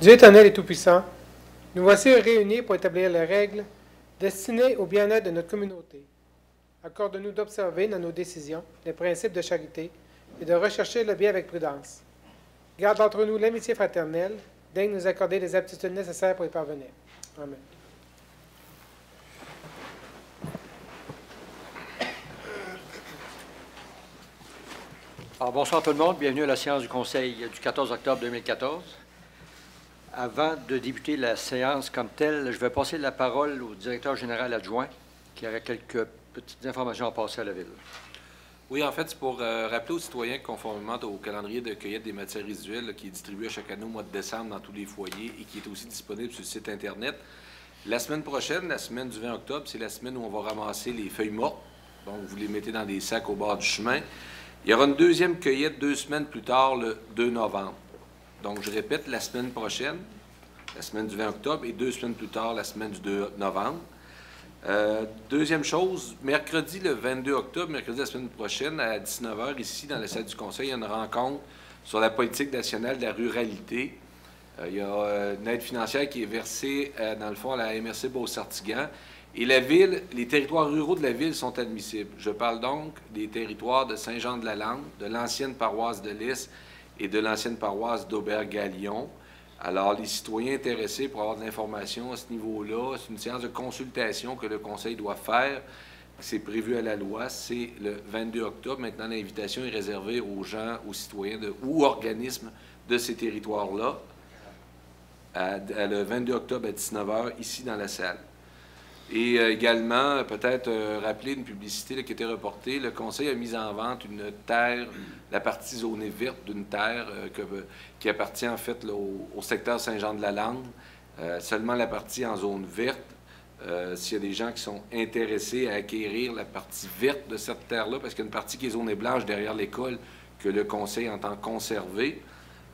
Dieu éternel et tout-puissant, nous voici réunis pour établir les règles destinées au bien-être de notre communauté. Accorde-nous d'observer dans nos décisions les principes de charité et de rechercher le bien avec prudence. Garde entre nous l'amitié fraternelle, daigne nous accorder les aptitudes nécessaires pour y parvenir. Amen. Alors, bonsoir tout le monde, bienvenue à la séance du Conseil du 14 octobre 2014. Avant de débuter la séance comme telle, je vais passer la parole au directeur général adjoint qui aurait quelques petites informations à passer à la Ville. Oui, en fait, c'est pour rappeler aux citoyens que conformément au calendrier de cueillette des matières résiduelles là, qui est distribué à chaque année au mois de décembre dans tous les foyers et qui est aussi disponible sur le site Internet, la semaine prochaine, la semaine du 20 octobre, c'est la semaine où on va ramasser les feuilles mortes. Donc, vous les mettez dans des sacs au bord du chemin. Il y aura une deuxième cueillette 2 semaines plus tard, le 2 novembre. Donc, je répète, la semaine prochaine, la semaine du 20 octobre, et 2 semaines plus tard, la semaine du 2 novembre. Deuxième chose, mercredi le 22 octobre, mercredi la semaine prochaine, à 19h, ici, dans la salle du Conseil, il y a une rencontre sur la politique nationale de la ruralité. Il y a une aide financière qui est versée, dans le fond, à la MRC Beauce-Sartigan. Et la Ville, les territoires ruraux de la Ville sont admissibles. Je parle donc des territoires de Saint-Jean-de-la-Lande, de l'ancienne paroisse de Lys et de l'ancienne paroisse d'Aubergalion. Alors, les citoyens intéressés pour avoir de l'information à ce niveau-là, c'est une séance de consultation que le Conseil doit faire. C'est prévu à la loi. C'est le 22 octobre. Maintenant, l'invitation est réservée aux gens, aux citoyens ou organismes de ces territoires-là, le 22 octobre à 19h, ici dans la salle. Et également, peut-être rappeler une publicité là, qui a été reportée. Le Conseil a mis en vente une terre, la partie zonée verte d'une terre qui appartient en fait là, au secteur Saint-Jean-de-la-Lande. Seulement la partie en zone verte. S'il y a des gens qui sont intéressés à acquérir la partie verte de cette terre-là, parce qu'il y a une partie qui est zonée blanche derrière l'école que le Conseil entend conserver.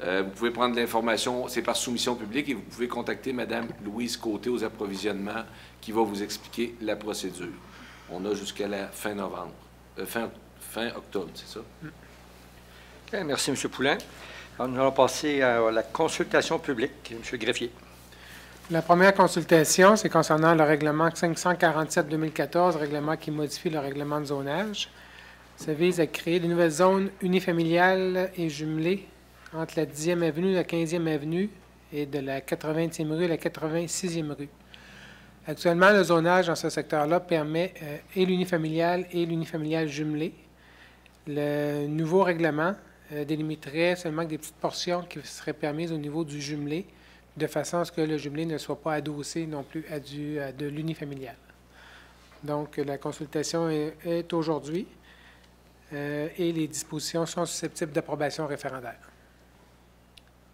Vous pouvez prendre de l'information, c'est par soumission publique, et vous pouvez contacter Mme Louise Côté aux approvisionnements qui va vous expliquer la procédure. On a jusqu'à la fin novembre, fin octobre, c'est ça? Okay, merci, M. Poulin. Alors, nous allons passer à la consultation publique. M. Greffier. La première consultation, c'est concernant le règlement 547-2014, règlement qui modifie le règlement de zonage. Ça vise à créer de nouvelles zones unifamiliales et jumelées entre la 10e avenue et la 15e avenue et de la 80e rue à la 86e rue. Actuellement, le zonage dans ce secteur-là permet et l'unifamilial jumelé. Le nouveau règlement délimiterait seulement des petites portions qui seraient permises au niveau du jumelé, de façon à ce que le jumelé ne soit pas adossé non plus à de l'unifamilial. Donc, la consultation est aujourd'hui et les dispositions sont susceptibles d'approbation référendaire.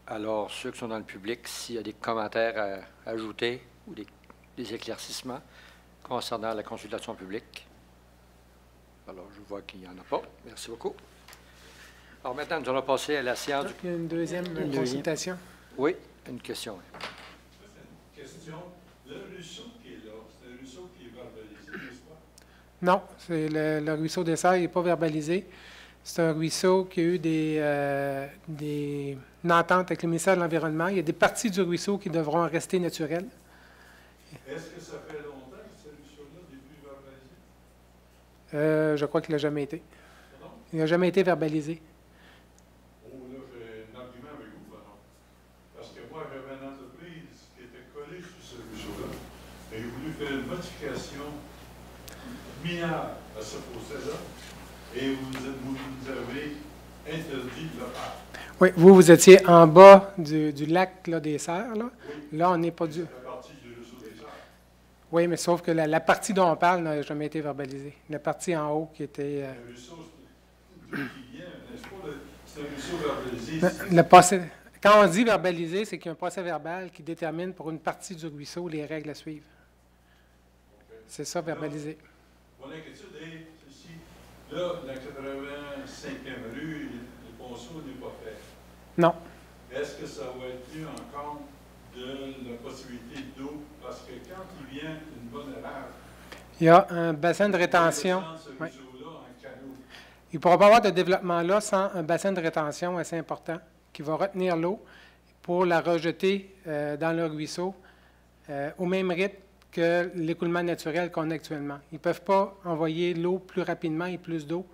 Alors, ceux qui sont dans le public, s'il y a des commentaires à ajouter ou des éclaircissements concernant la consultation publique. Alors, je vois qu'il n'y en a pas. Merci beaucoup. Alors, maintenant, nous allons passer à la séance du... Il y a une deuxième consultation. Oui, une question. Une question. Le ruisseau qui est là, c'est un ruisseau qui est verbalisé, n'est-ce pas? Non, c'est le ruisseau des Serres, il n'est pas verbalisé. C'est un ruisseau qui a eu une entente avec le ministère de l'Environnement. Il y a des parties du ruisseau qui devront rester naturelles. Est-ce que ça fait longtemps que ce ruisseau-là n'est plus verbalisé? Je crois qu'il n'a jamais été. Pardon? Il n'a jamais été verbalisé. Oh, là, j'ai un argument avec vous, pardon. Parce que moi, j'avais une entreprise qui était collée sur ce ruisseau-là. Et j'ai voulu faire une modification mineure à ce fossé-là. Et vous nous avez interdit de le faire. Oui, vous étiez en bas du lac là, des Serres. Là, Oui. là on n'est pas du... La partie du ruisseau des Serres. Oui, mais sauf que la partie dont on parle n'a jamais été verbalisée. La partie en haut qui était... Le ruisseau, d'où qui vient, n'est-ce pas? C'est un ruisseau verbalisé. Le procès, quand on dit verbalisé, c'est qu'il y a un procès verbal qui détermine pour une partie du ruisseau les règles à suivre. Okay. C'est ça, verbalisé. Mon inquiétude est ceci. Là, la 85e rue, le ponceau n'est pas fait. Non. Est-ce que ça va être tenu en compte de la possibilité d'eau? Parce que quand il vient une bonne erreur, Il y a un bassin de rétention. ce Oui. ruisseau-là en canot. Il ne pourra pas avoir de développement là sans un bassin de rétention assez important qui va retenir l'eau. pour la rejeter dans le ruisseau au même rythme que l'écoulement naturel qu'on a actuellement. Ils ne peuvent pas envoyer l'eau plus rapidement et plus d'eau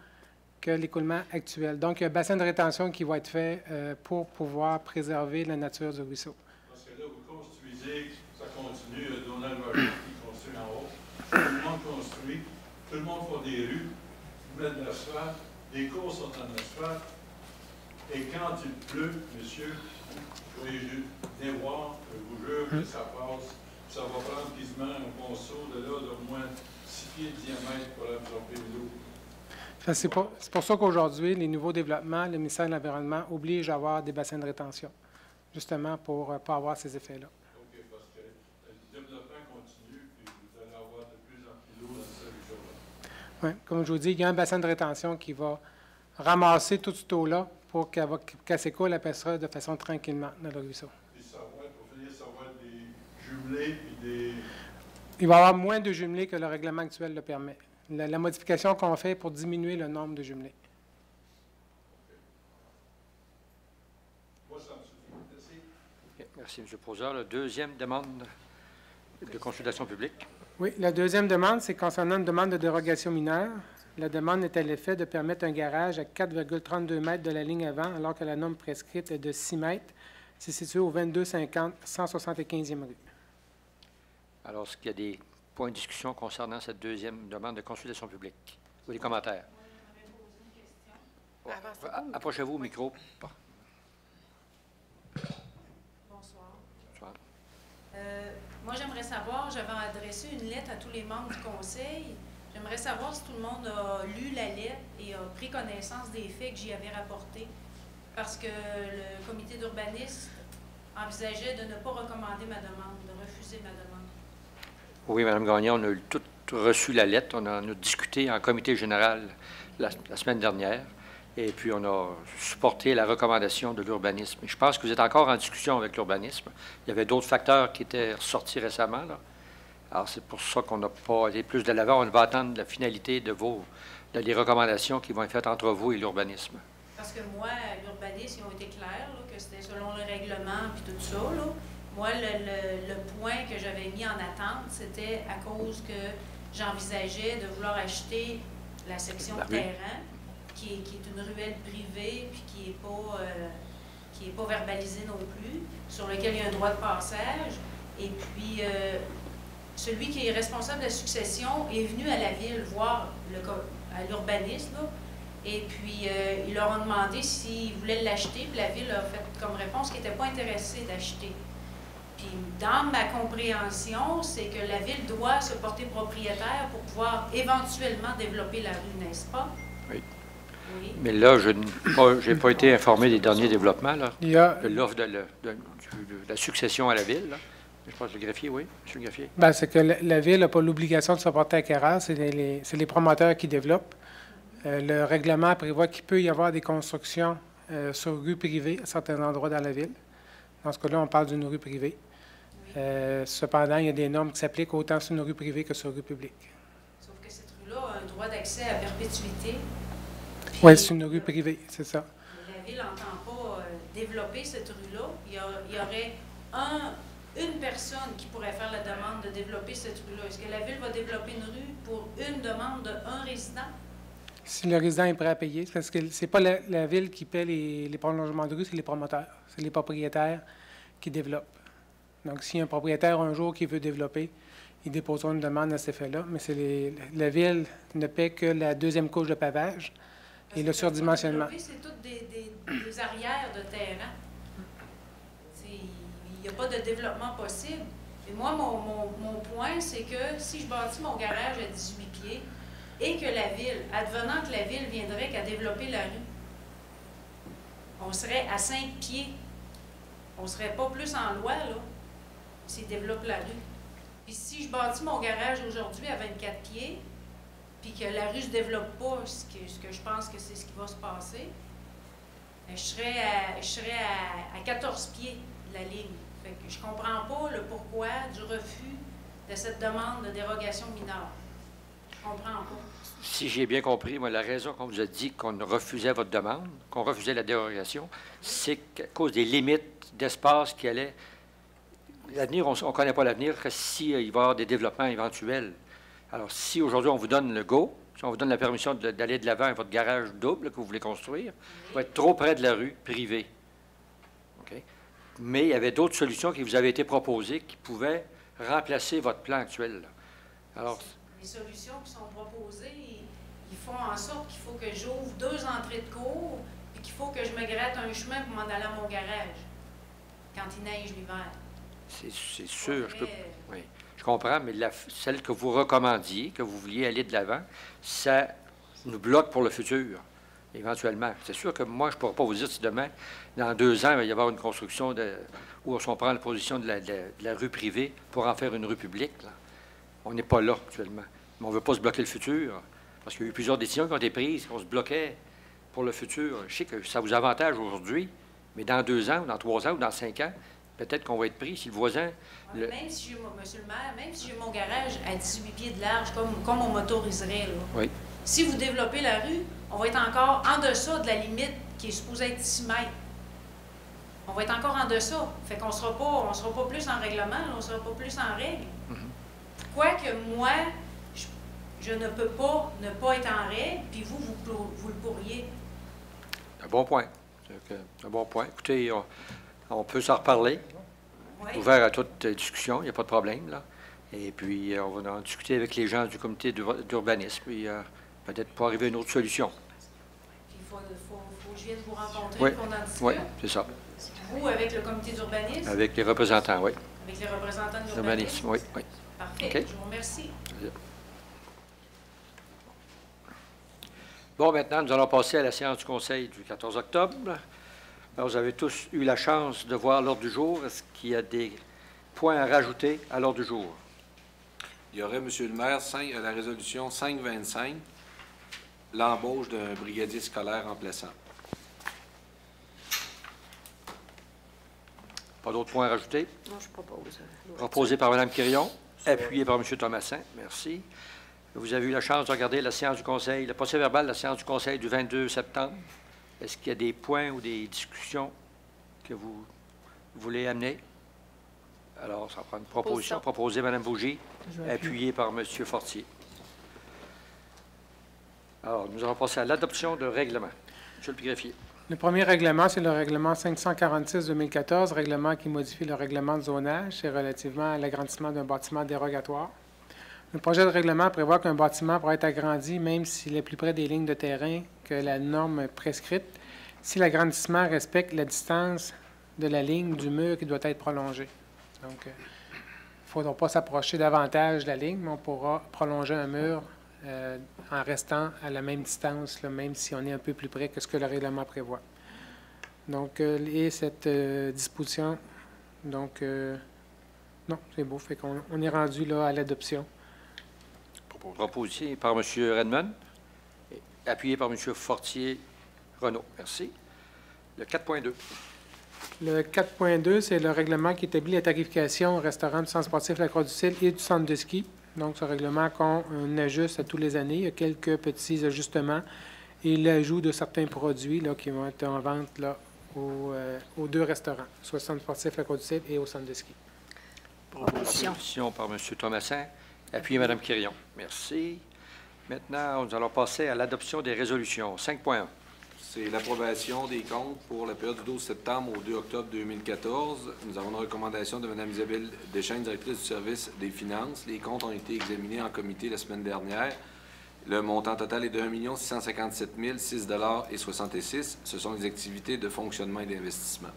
que l'écoulement actuel. Donc, il y a un bassin de rétention qui va être fait pour pouvoir préserver la nature du ruisseau. Parce que là, vous construisez, ça continue, Donald Roger qui construit en haut, tout le monde construit, tout le monde fait des rues, met de l'asphalte, les cours sont en asphalte, et quand il pleut, monsieur, vous pouvez venir voir, je vous jure que ça passe, ça va prendre quasiment un ponceau de là d'au moins 6 pieds de diamètre pour absorber l'eau. C'est pour ça qu'aujourd'hui, les nouveaux développements, le ministère de l'Environnement oblige à avoir des bassins de rétention, justement pour ne pas avoir ces effets-là. OK, parce que le développement continue, puis vous allez avoir de plus en plus d'eau dans ce ruisseau-là. Oui, comme je vous dis, il y a un bassin de rétention qui va ramasser toute cette eau-là pour qu'elle s'écoule, elle passera de façon tranquillement dans le ruisseau. Puis ça va être, pour finir, ça va être des jumelés, puis des... Il va y avoir moins de jumelés que le règlement actuel le permet. La modification qu'on fait pour diminuer le nombre de jumelés. Moi, ça me suffit. Merci. OK, merci, M. Poseur. La deuxième demande de consultation publique. Oui, la deuxième demande, c'est concernant une demande de dérogation mineure. La demande est à l'effet de permettre un garage à 4,32 mètres de la ligne avant, alors que la norme prescrite est de 6 mètres. C'est situé au 2250 175e rue. Alors, est-ce qu'il y a des points de discussion concernant cette deuxième demande de consultation publique? Ou des commentaires? Ouais. Approchez-vous au micro. Bonsoir. Bonsoir. Moi, j'aimerais savoir, j'avais adressé une lettre à tous les membres du conseil. J'aimerais savoir si tout le monde a lu la lettre et a pris connaissance des faits que j'y avais rapportés. Parce que le comité d'urbanisme envisageait de ne pas recommander ma demande, de refuser ma demande. Oui, Mme Gagnon, on a tout reçu la lettre. On en a discuté en comité général la semaine dernière. Et puis, on a supporté la recommandation de l'urbanisme. Je pense que vous êtes encore en discussion avec l'urbanisme. Il y avait d'autres facteurs qui étaient ressortis récemment, là. Alors, c'est pour ça qu'on n'a pas allé plus de l'avant. On va attendre la finalité de les recommandations qui vont être faites entre vous et l'urbanisme. Parce que moi, l'urbanisme, ils ont été clairs, là, que c'était selon le règlement puis tout ça, là. Moi, le point que j'avais mis en attente, c'était à cause que j'envisageais de vouloir acheter la section terrain, qui est une ruelle privée, puis qui est pas verbalisée non plus, sur lequel il y a un droit de passage. Et puis, celui qui est responsable de la succession est venu à la ville voir à l'urbanisme, là. Et puis, ils leur ont demandé s'ils voulaient l'acheter, puis la ville a fait comme réponse qu'ils n'étaient pas intéressés d'acheter. Puis, dans ma compréhension, c'est que la ville doit se porter propriétaire pour pouvoir éventuellement développer la rue, n'est-ce pas? Oui. Oui. Mais là, je n'ai pas été informé des derniers développements, là. Il y a, De l'offre de la succession à la ville, là. Je pense que le greffier, oui, M. le greffier. ben, c'est que la ville n'a pas l'obligation de se porter acquéreur, c'est les promoteurs qui développent. Le règlement prévoit qu'il peut y avoir des constructions sur rue privée à certains endroits dans la ville. Dans ce cas-là, on parle d'une rue privée. Cependant, il y a des normes qui s'appliquent autant sur une rue privée que sur une rue publique. Sauf que cette rue-là a un droit d'accès à perpétuité. Oui, c'est une rue privée, c'est ça. La ville n'entend pas développer cette rue-là. Il y aurait une personne qui pourrait faire la demande de développer cette rue-là. Est-ce que la ville va développer une rue pour une demande d'un résident? Si le résident est prêt à payer, parce que c'est pas la ville qui paie les prolongements de rue, c'est les promoteurs, c'est les propriétaires qui développent. Donc, si un propriétaire un jour qui veut développer, il déposera une demande à cet effet-là, mais la ville ne paie que la deuxième couche de pavage et le surdimensionnement. C'est toutes des arrières de terrain. Il n'y a pas de développement possible. Et moi, mon point, c'est que si je bâtis mon garage à 18 pieds et que la ville, advenant que la ville viendrait qu'à développer la rue, on serait à 5 pieds. On ne serait pas plus en loi, là, s'il développe la rue. Puis si je bâtis mon garage aujourd'hui à 24 pieds, puis que la rue ne se développe pas, ce que je pense que c'est ce qui va se passer, je serais à 14 pieds de la ligne. Fait que je ne comprends pas le pourquoi du refus de cette demande de dérogation mineure. Je ne comprends pas. Si j'ai bien compris, moi, la raison qu'on vous a dit qu'on refusait votre demande, qu'on refusait la dérogation, c'est qu'à cause des limites d'espace qui allaient... L'avenir, on ne connaît pas l'avenir que s'il va y avoir des développements éventuels. Alors, si aujourd'hui on vous donne le go, si on vous donne la permission d'aller de l'avant avec votre garage double que vous voulez construire, il va être trop près de la rue privée. OK? Mais il y avait d'autres solutions qui vous avaient été proposées qui pouvaient remplacer votre plan actuel, là. Alors, les solutions qui sont proposées, ils font en sorte qu'il faut que j'ouvre 2 entrées de cour et qu'il faut que je me gratte un chemin pour m'en aller à mon garage quand il neige l'hiver. c'est sûr, oui, je comprends, mais celle que vous recommandiez, que vous vouliez aller de l'avant, ça nous bloque pour le futur, éventuellement. C'est sûr que moi, je ne pourrais pas vous dire si demain, dans 2 ans, il va y avoir une construction où on prend la position de la rue privée pour en faire une rue publique, là. On n'est pas là actuellement. Mais on ne veut pas se bloquer le futur. Parce qu'il y a eu plusieurs décisions qui ont été prises, qu'on se bloquait pour le futur. Je sais que ça vous avantage aujourd'hui, mais dans 2 ans, ou dans 3 ans, ou dans 5 ans, peut-être qu'on va être pris si le voisin... Même si j'ai, monsieur le maire, même si j'ai mon garage à 18 pieds de large, comme on m'autoriserait, là, oui. Si vous développez la rue, on va être encore en deçà de la limite qui est supposée être 6 mètres. On va être encore en deçà. Fait qu'on sera pas plus en règlement, là, on ne sera pas plus en règle. Quoique moi, je ne peux pas ne pas être en règle, puis vous le pourriez. Un bon point. Un bon point. Écoutez, on peut s'en reparler. Oui. Ouvert à toute discussion, il n'y a pas de problème, là. Et puis, on va en discuter avec les gens du comité d'urbanisme, puis peut-être pour arriver à une autre solution. Puis il faut que je vienne vous rencontrer, Oui, qu'on en discute. oui, c'est ça. Vous, avec le comité d'urbanisme? Avec les représentants, oui. Avec les représentants de L'urbanisme, l'urbanisme? oui, oui. Parfait, OK. je vous remercie. Bon, maintenant, nous allons passer à la séance du Conseil du 14 octobre. Alors, vous avez tous eu la chance de voir l'ordre du jour. Est-ce qu'il y a des points à rajouter à l'ordre du jour? Il y aurait, M. le maire, la résolution 525, l'embauche d'un brigadier scolaire remplaçant. Pas d'autres points à rajouter? Non, je propose. Proposé par Mme Quirion, appuyé par M. Thomassin. Merci. Vous avez eu la chance de regarder la séance du Conseil, le procès-verbal de la séance du Conseil du 22 septembre. Est-ce qu'il y a des points ou des discussions que vous voulez amener? Alors, ça prend une proposition proposée Mme Bougie, appuyée par M. Fortier. Alors, nous allons passer à l'adoption de règlement. Monsieur le greffier. Le premier règlement, c'est le règlement 546-2014, règlement qui modifie le règlement de zonage. C'est relativement à l'agrandissement d'un bâtiment dérogatoire. Le projet de règlement prévoit qu'un bâtiment pourra être agrandi même s'il est plus près des lignes de terrain que la norme prescrite, si l'agrandissement respecte la distance de la ligne du mur qui doit être prolongée. Donc, il ne faudra pas s'approcher davantage de la ligne, mais on pourra prolonger un mur en restant à la même distance, là, même si on est un peu plus près que ce que le règlement prévoit. Donc, et cette disposition, donc, non, c'est beau, fait qu'on est rendu là à l'adoption. Proposé par M. Redmond, appuyé par M. Fortier-Renaud. Merci. Le 4.2. Le 4.2, c'est le règlement qui établit la tarification au restaurant du centre sportif La Croix-du-Ciel et du centre de ski. Donc, ce règlement qu'on ajuste à tous les années. Il y a quelques petits ajustements et l'ajout de certains produits là, qui vont être en vente là, aux 2 restaurants, soit au centre sportif La Croix-du-Ciel et au centre de ski. Proposition par M. Thomassin, appuyé Mme Quirion. Merci. Maintenant, nous allons passer à l'adoption des résolutions. 5.1. C'est l'approbation des comptes pour la période du 12 septembre au 2 octobre 2014. Nous avons une recommandation de Mme Isabelle Deschênes, directrice du service des finances. Les comptes ont été examinés en comité la semaine dernière. Le montant total est de 1 657 006,66 $. Ce sont les activités de fonctionnement et d'investissement.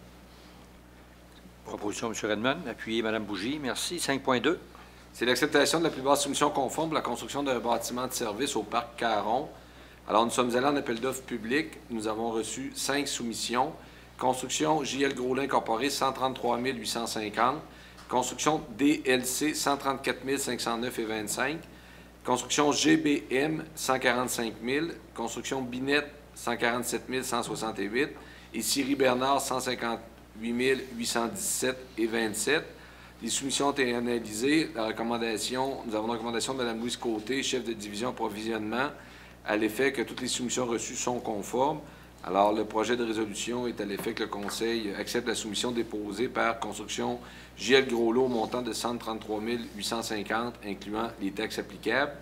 Proposition, M. Redmond, appuyé Mme Bougie. Merci. 5.2. C'est l'acceptation de la plus basse soumission conforme pour la construction d'un bâtiment de service au parc Caron. Alors, nous sommes allés en appel d'offres public. Nous avons reçu 5 soumissions. Construction JL Grosselin Incorporé, 133 850. Construction DLC, 134 509,25. Construction GBM, 145 000. Construction Binette, 147 168. Et Siri Bernard, 158 817,27. Les soumissions ont été analysées. Nous avons une recommandation de Mme Louise Côté, chef de division approvisionnement, à l'effet que toutes les soumissions reçues sont conformes. Alors, le projet de résolution est à l'effet que le Conseil accepte la soumission déposée par Construction JL Groslot au montant de 133 850, incluant les taxes applicables.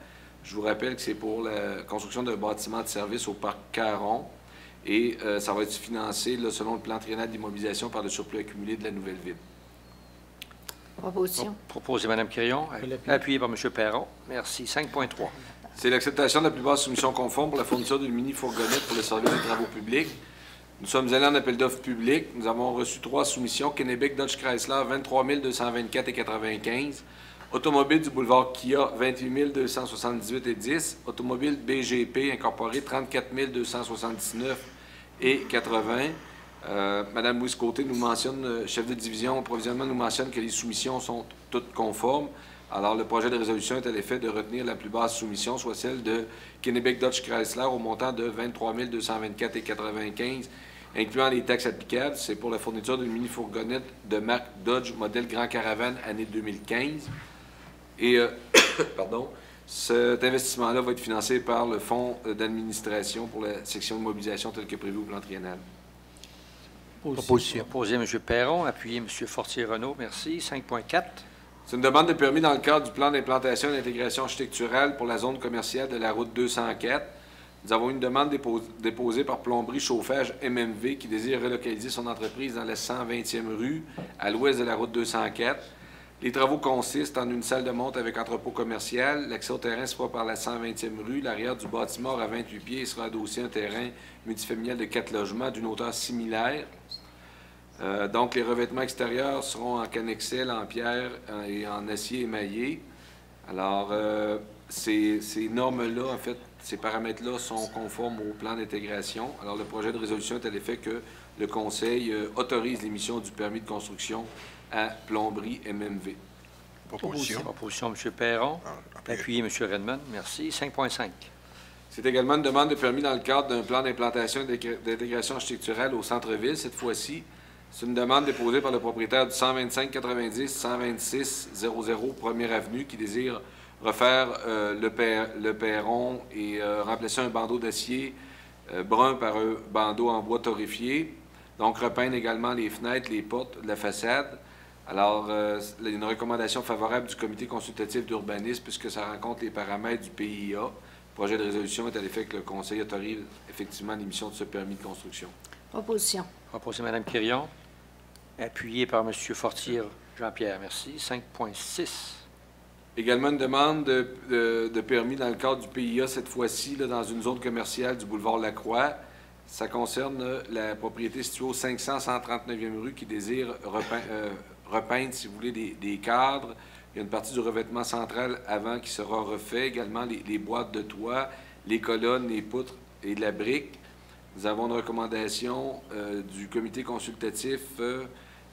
Je vous rappelle que c'est pour la construction d'un bâtiment de service au parc Caron et ça va être financé là, selon le plan triennal d'immobilisation par le surplus accumulé de la nouvelle ville. Proposition. Proposé Mme Quirion, appuyé par M. Perron. Merci. 5.3. C'est l'acceptation de la plupart des soumissions conformes pour la fourniture d'une mini-fourgonnette pour le service des travaux publics. Nous sommes allés en appel d'offres public. Nous avons reçu 3 soumissions. Kennebec Dodge Chrysler, 23 224,95. Automobile du boulevard Kia, 28 278,10. Automobile BGP incorporé, 34 279,80. Madame Louise Côté nous mentionne, chef de division provisionnement nous mentionne que les soumissions sont toutes conformes. Alors, le projet de résolution est à l'effet de retenir la plus basse soumission, soit celle de Kennebec Dodge Chrysler au montant de 23 224,95, incluant les taxes applicables. C'est pour la fourniture d'une mini-fourgonnette de marque Dodge, modèle Grand Caravane, année 2015. Et, pardon, cet investissement-là va être financé par le Fonds d'administration pour la section de mobilisation tel que prévu au plan triennal. Proposition. Proposé M. Perron, appuyé M. Fortier-Renaud. Merci. 5.4. C'est une demande de permis dans le cadre du plan d'implantation et d'intégration architecturale pour la zone commerciale de la route 204. Nous avons une demande déposée par Plomberie Chauffage MMV qui désire relocaliser son entreprise dans la 120e rue à l'ouest de la route 204. Les travaux consistent en une salle de monte avec entrepôt commercial. L'accès au terrain se fera par la 120e rue. L'arrière du bâtiment aura 28 pieds et sera adossé à un terrain multifamilial de 4 logements d'une hauteur similaire. Donc, les revêtements extérieurs seront en cannexel, en pierre et en acier émaillé. Alors, ces normes-là, en fait, ces paramètres-là sont conformes au plan d'intégration. Alors, le projet de résolution est à l'effet que le Conseil autorise l'émission du permis de construction à Plomberie MMV. Proposition. Proposition M. Perron, appuyé M. Redmond. Merci. 5.5. C'est également une demande de permis dans le cadre d'un plan d'implantation et d'intégration architecturale au centre-ville. Cette fois-ci, c'est une demande déposée par le propriétaire du 125-90-126-00 Première Avenue qui désire refaire le perron et remplacer un bandeau d'acier brun par un bandeau en bois torréfié. Donc, repeindre également les fenêtres, les portes de la façade. Alors, il y a une recommandation favorable du comité consultatif d'urbanisme puisque ça rencontre les paramètres du PIA. Le projet de résolution est à l'effet que le Conseil autorise effectivement l'émission de ce permis de construction. Proposition. Proposé Mme Quirion, appuyé par M. Fortier Jean-Pierre. Merci. 5.6. Également une demande de permis dans le cadre du PIA, cette fois-ci, dans une zone commerciale du boulevard Lacroix. Ça concerne la propriété située au 500-139e rue qui désire repeindre, si vous voulez, des cadres. Il y a une partie du revêtement central avant qui sera refait. Également les boîtes de toit, les colonnes, les poutres et la brique. Nous avons une recommandation du comité consultatif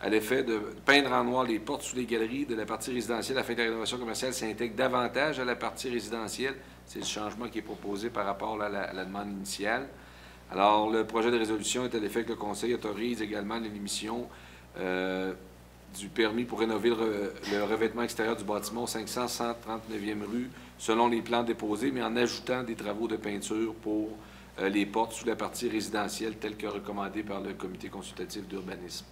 à l'effet de peindre en noir les portes sous les galeries de la partie résidentielle afin que la rénovation commerciale s'intègre davantage à la partie résidentielle. C'est le changement qui est proposé par rapport à la demande initiale. Alors, le projet de résolution est à l'effet que le Conseil autorise également l'émission du permis pour rénover le revêtement extérieur du bâtiment au 500-139e rue selon les plans déposés, mais en ajoutant des travaux de peinture pour les portes sous la partie résidentielle telle que recommandée par le comité consultatif d'urbanisme.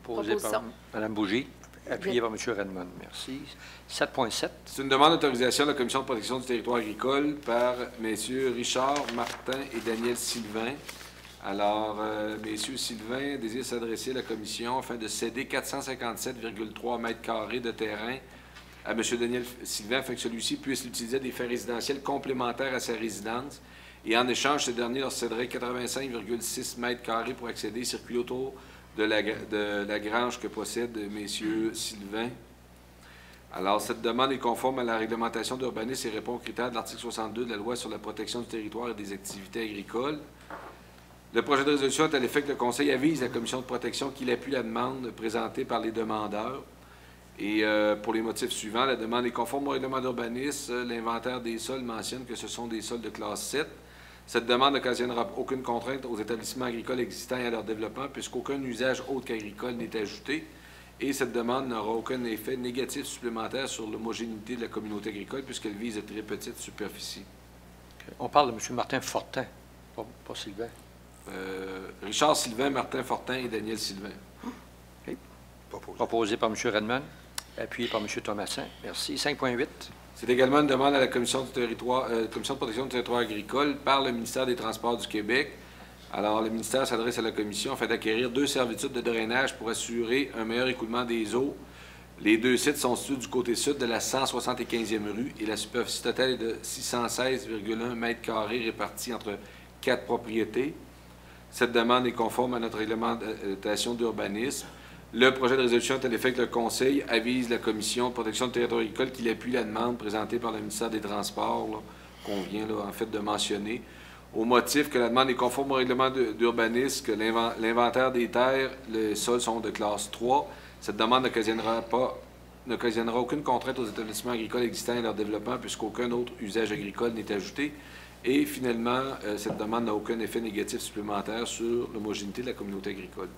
Proposé par Mme Bougie, appuyé par M. Redmond. Merci. 7.7. C'est une demande d'autorisation de la Commission de protection du territoire agricole par M. Richard Martin et Daniel Sylvain. Alors, M. Sylvain désire s'adresser à la Commission afin de céder 457,3 mètres carrés de terrain à M. Daniel Sylvain afin que celui-ci puisse l'utiliser à des fins résidentielles complémentaires à sa résidence. Et en échange, ce dernier leur céderait 85,6 mètres carrés pour accéder et circuler autour de la grange que possède M. Sylvain. Alors, cette demande est conforme à la réglementation d'urbanisme et répond aux critères de l'article 62 de la Loi sur la protection du territoire et des activités agricoles. Le projet de résolution est à l'effet que le Conseil avise la Commission de protection qu'il appuie la demande présentée par les demandeurs. Et pour les motifs suivants, la demande est conforme au règlement d'urbanisme. L'inventaire des sols mentionne que ce sont des sols de classe 7. Cette demande n'occasionnera aucune contrainte aux établissements agricoles existants et à leur développement, puisqu'aucun usage autre qu'agricole n'est ajouté. Et cette demande n'aura aucun effet négatif supplémentaire sur l'homogénéité de la communauté agricole puisqu'elle vise de très petites superficies. On parle de M. Martin Fortin, pas Sylvain. Richard Sylvain, Martin Fortin et Daniel Sylvain. Okay. Proposé par M. Redmond, appuyé par M. Thomasin. Merci. 5.8. C'est également une demande à la Commission de protection du territoire agricole par le ministère des Transports du Québec. Alors, le ministère s'adresse à la Commission afin d'acquérir 2 servitudes de drainage pour assurer un meilleur écoulement des eaux. Les 2 sites sont situés du côté sud de la 175e rue et la superficie totale est de 616,1 m² répartis entre 4 propriétés. Cette demande est conforme à notre réglementation d'urbanisme. Le projet de résolution est à l'effet que le Conseil avise la Commission de protection du territoire agricole qu'il appuie la demande présentée par le ministère des Transports, qu'on vient en fait de mentionner, au motif que la demande est conforme au règlement d'urbanisme, que l'inventaire des terres, les sols sont de classe 3. Cette demande n'occasionnera aucune contrainte aux établissements agricoles existants et leur développement puisqu'aucun autre usage agricole n'est ajouté. Et finalement, cette demande n'a aucun effet négatif supplémentaire sur l'homogénéité de la communauté agricole.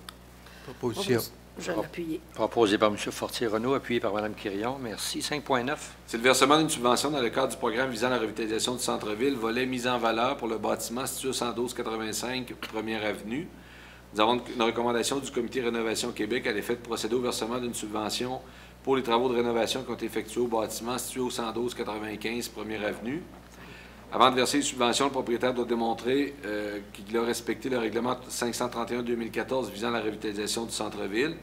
Proposition. Je vais l'appuyer. Proposé par M. Fortier-Renaud, appuyé par Mme Quirion. Merci. 5.9. C'est le versement d'une subvention dans le cadre du programme visant la revitalisation du centre-ville, volet mise en valeur pour le bâtiment situé au 112-85 1er Avenue. Nous avons une recommandation du Comité Rénovation Québec à l'effet de procéder au versement d'une subvention pour les travaux de rénovation qui ont été effectués au bâtiment situé au 112-95 1er Avenue. Avant de verser les subventions, le propriétaire doit démontrer qu'il a respecté le règlement 531-2014 visant la revitalisation du centre-ville.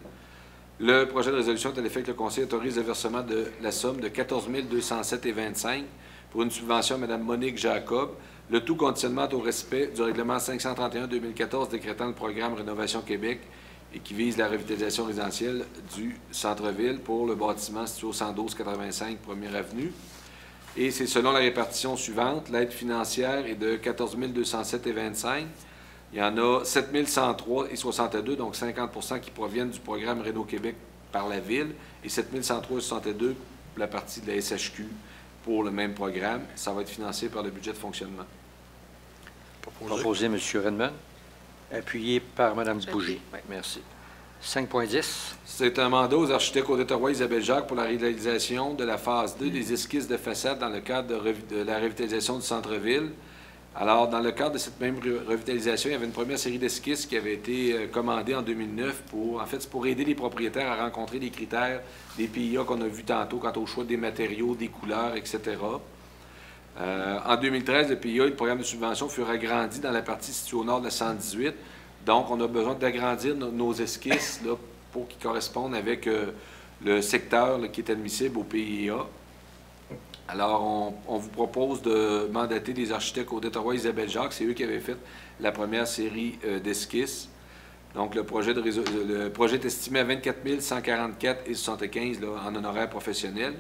Le projet de résolution est à l'effet que le Conseil autorise le versement de la somme de 14 207,25 pour une subvention à Mme Monique Jacob, le tout conditionnement au respect du règlement 531-2014 décrétant le programme Rénovation Québec et qui vise la revitalisation résidentielle du centre-ville pour le bâtiment situé au 112-85 1er Avenue. Et c'est selon la répartition suivante. L'aide financière est de 14 207,25. Il y en a 7 103,62, donc 50 qui proviennent du programme Réno Québec par la Ville, et 7 103,62 pour la partie de la SHQ pour le même programme. Ça va être financé par le budget de fonctionnement. Proposé M. Redmond, appuyé par Mme Bougie. Oui, merci. 5.10. C'est un mandat aux architectes Odette-Roy et Isabelle Jacques pour la réalisation de la phase 2 des esquisses de façade dans le cadre de la revitalisation du centre-ville. Alors, dans le cadre de cette même revitalisation, il y avait une première série d'esquisses qui avait été commandée en 2009 pour aider les propriétaires à rencontrer les critères des PIA qu'on a vus tantôt quant au choix des matériaux, des couleurs, etc. En 2013, le PIA et le programme de subvention furent agrandis dans la partie située au nord de la 118. Donc, on a besoin d'agrandir nos esquisses là, pour qu'ils correspondent avec le secteur là, qui est admissible au PIA. Alors, on vous propose de mandater des architectes Odette-Roy et Isabelle Jacques. C'est eux qui avaient fait la première série d'esquisses. Donc, le projet est estimé à 24 144,75 en honoraires professionnels.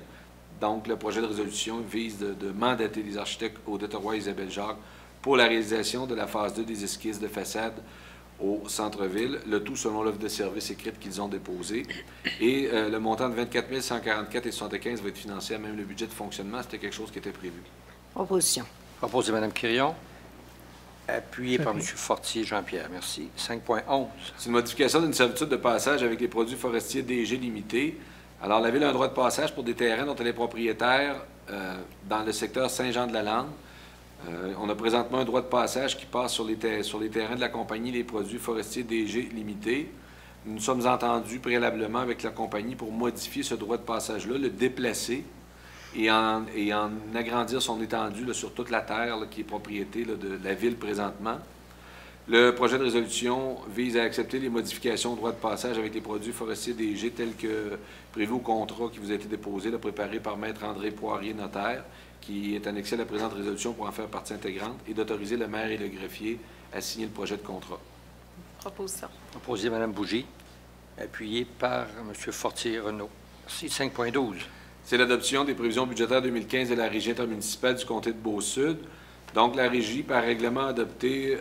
Donc, le projet de résolution vise de mandater des architectes Odette-Roy et Isabelle Jacques pour la réalisation de la phase 2 des esquisses de façade au centre-ville, le tout selon l'offre de service écrite qu'ils ont déposée. Et le montant de 24 144,75 va être financé à même le budget de fonctionnement. C'était quelque chose qui était prévu. Proposition. Proposé Mme Quirion, appuyé par M. Fortier Jean-Pierre. Merci. 5.11. C'est une modification d'une servitude de passage avec les produits forestiers DG limités. Alors, la Ville a un droit de passage pour des terrains dont elle est propriétaire dans le secteur Saint-Jean-de-la-Lande. On a présentement un droit de passage qui passe sur les terrains de la compagnie Les Produits Forestiers DG Limités. Nous nous sommes entendus préalablement avec la compagnie pour modifier ce droit de passage-là, le déplacer et en agrandir son étendue là, sur toute la terre là, qui est propriété là, de la Ville présentement. Le projet de résolution vise à accepter les modifications au droit de passage avec les produits forestiers DG tels que prévu au contrat qui vous a été déposé, là, préparé par Maître André Poirier, notaire, qui est annexé à la présente résolution pour en faire partie intégrante, et d'autoriser le maire et le greffier à signer le projet de contrat. Proposition. Proposé Mme Bougie, appuyé par M. Fortier-Renaud. Merci. 5.12. C'est l'adoption des prévisions budgétaires 2015 de la Régie intermunicipale du comté de Beau-Sud. Donc, la Régie, par règlement, a adopté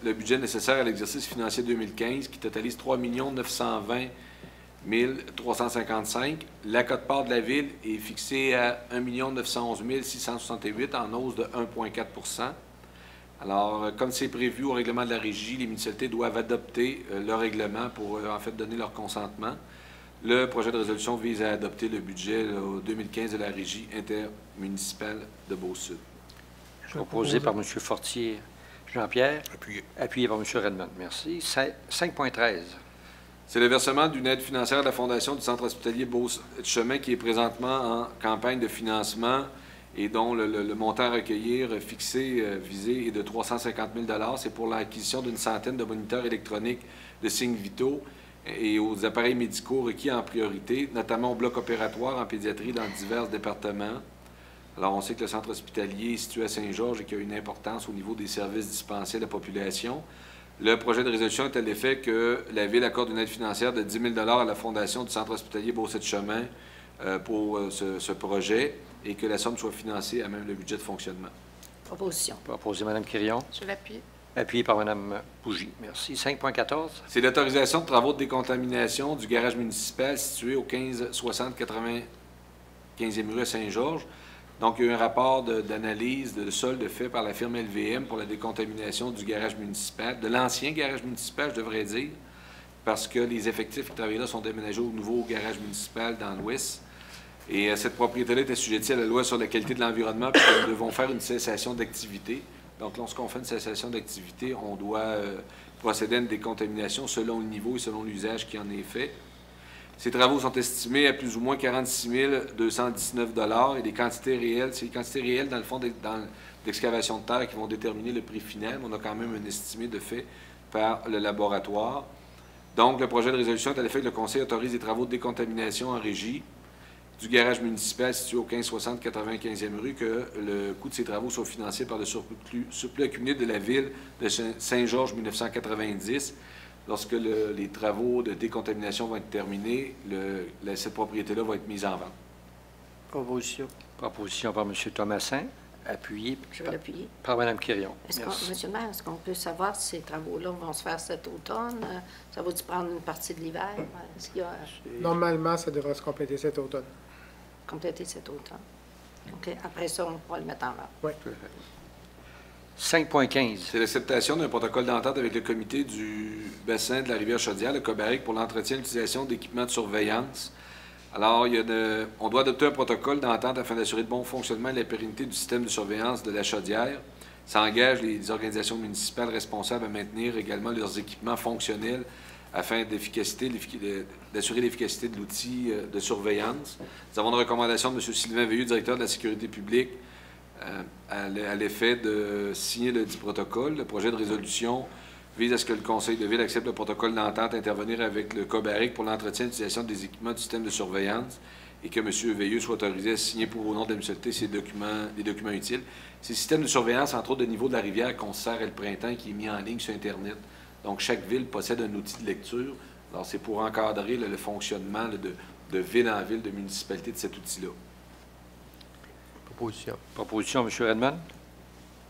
le budget nécessaire à l'exercice financier 2015, qui totalise 3 920 355. La quote-part de la Ville est fixée à 1 911 668 en hausse de 1,4 %. Alors, comme c'est prévu au règlement de la Régie, les municipalités doivent adopter le règlement pour, en fait, donner leur consentement. Le projet de résolution vise à adopter le budget 2015 de la Régie intermunicipale de Beauce-Sud. Proposé par M. Fortier. Jean-Pierre. Appuyé. Appuyé par M. Redmond. Merci. 5.13. C'est le versement d'une aide financière de la Fondation du Centre hospitalier Beauce-Chemin qui est présentement en campagne de financement et dont le montant à recueillir fixé, visé, est de 350 000 $. C'est pour l'acquisition d'une centaine de moniteurs électroniques de signes vitaux et aux appareils médicaux requis en priorité, notamment au bloc opératoire en pédiatrie dans divers départements. Alors, on sait que le centre hospitalier est situé à Saint-Georges et qu'il y a une importance au niveau des services dispensés à la population. Le projet de résolution est à l'effet que la Ville accorde une aide financière de 10 000 $ à la Fondation du Centre hospitalier Beauce-Chemin pour ce projet et que la somme soit financée à même le budget de fonctionnement. Proposition. Proposé Mme Quirion. Je l'appuie. Appuyé par Mme Bougie. Merci. 5.14. C'est l'autorisation de travaux de décontamination du garage municipal situé au 1560 95e rue à Saint-Georges. Donc, il y a eu un rapport d'analyse de solde fait par la firme LVM pour la décontamination du garage municipal, de l'ancien garage municipal, je devrais dire, parce que les effectifs qui travaillent là sont déménagés au nouveau garage municipal dans l'Ouest. Et cette propriété-là est assujettie à la loi sur la qualité de l'environnement, puisque nous devons faire une cessation d'activité. Donc, lorsqu'on fait une cessation d'activité, on doit procéder à une décontamination selon le niveau et selon l'usage qui en est fait. Ces travaux sont estimés à plus ou moins 46 219 $ et les quantités réelles, c'est les quantités réelles, dans le fond, dans l'excavation de terre qui vont déterminer le prix final, mais on a quand même un estimé de fait par le laboratoire. Donc, le projet de résolution est à l'effet que le Conseil autorise des travaux de décontamination en régie du garage municipal situé au 1560 95e rue, que le coût de ces travaux soit financé par le surplus accumulé de la Ville de Saint-Georges 1990. Lorsque les travaux de décontamination vont être terminés, cette propriété-là va être mise en vente. Proposition. Proposition par M. Thomasin, appuyé Je vais l'appuyer. par Mme Quirion. Monsieur le maire, est-ce qu'on peut savoir si ces travaux-là vont se faire cet automne? Ça va-tu prendre une partie de l'hiver? Est-ce qu'il y a Normalement, ça devrait se compléter cet automne. complété cet automne? OK. Après ça, on pourra le mettre en vente. Oui. 5.15. C'est l'acceptation d'un protocole d'entente avec le comité du bassin de la rivière Chaudière, le COBARIC, pour l'entretien et l'utilisation d'équipements de surveillance. Alors, on doit adopter un protocole d'entente afin d'assurer le bon fonctionnement et la pérennité du système de surveillance de la Chaudière. Ça engage les organisations municipales responsables à maintenir également leurs équipements fonctionnels afin d'assurer l'efficacité de l'outil de surveillance. Nous avons une recommandation de M. Sylvain Veilleux, directeur de la sécurité publique, à l'effet de signer le dit protocole. Le projet de résolution vise à ce que le Conseil de Ville accepte le protocole d'entente, intervenir avec le COBARIC pour l'entretien et l'utilisation des équipements du système de surveillance et que M. Veilleux soit autorisé à signer pour au nom de la municipalité les documents utiles. C'est le système de surveillance, entre autres, de niveau de la rivière qu'on se sert le printemps, qui est mis en ligne sur Internet. Donc, chaque ville possède un outil de lecture. Alors, c'est pour encadrer le fonctionnement de ville en ville, de municipalité de cet outil-là. Proposition. Proposition, M. Redmond.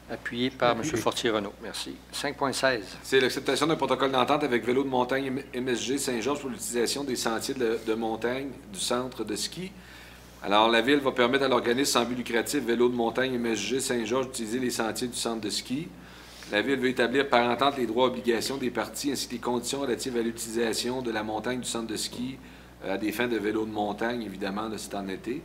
Appuyé par M. Fortier-Renaud. Merci. 5.16. C'est l'acceptation d'un protocole d'entente avec Vélo de montagne MSG Saint-Georges pour l'utilisation des sentiers de montagne du centre de ski. Alors, la Ville va permettre à l'organisme sans but lucratif Vélo de montagne MSG Saint-Georges d'utiliser les sentiers du centre de ski. La Ville veut établir par entente les droits et obligations des parties ainsi que les conditions relatives à l'utilisation de la montagne du centre de ski à des fins de vélo de montagne, évidemment, là, c'est en été.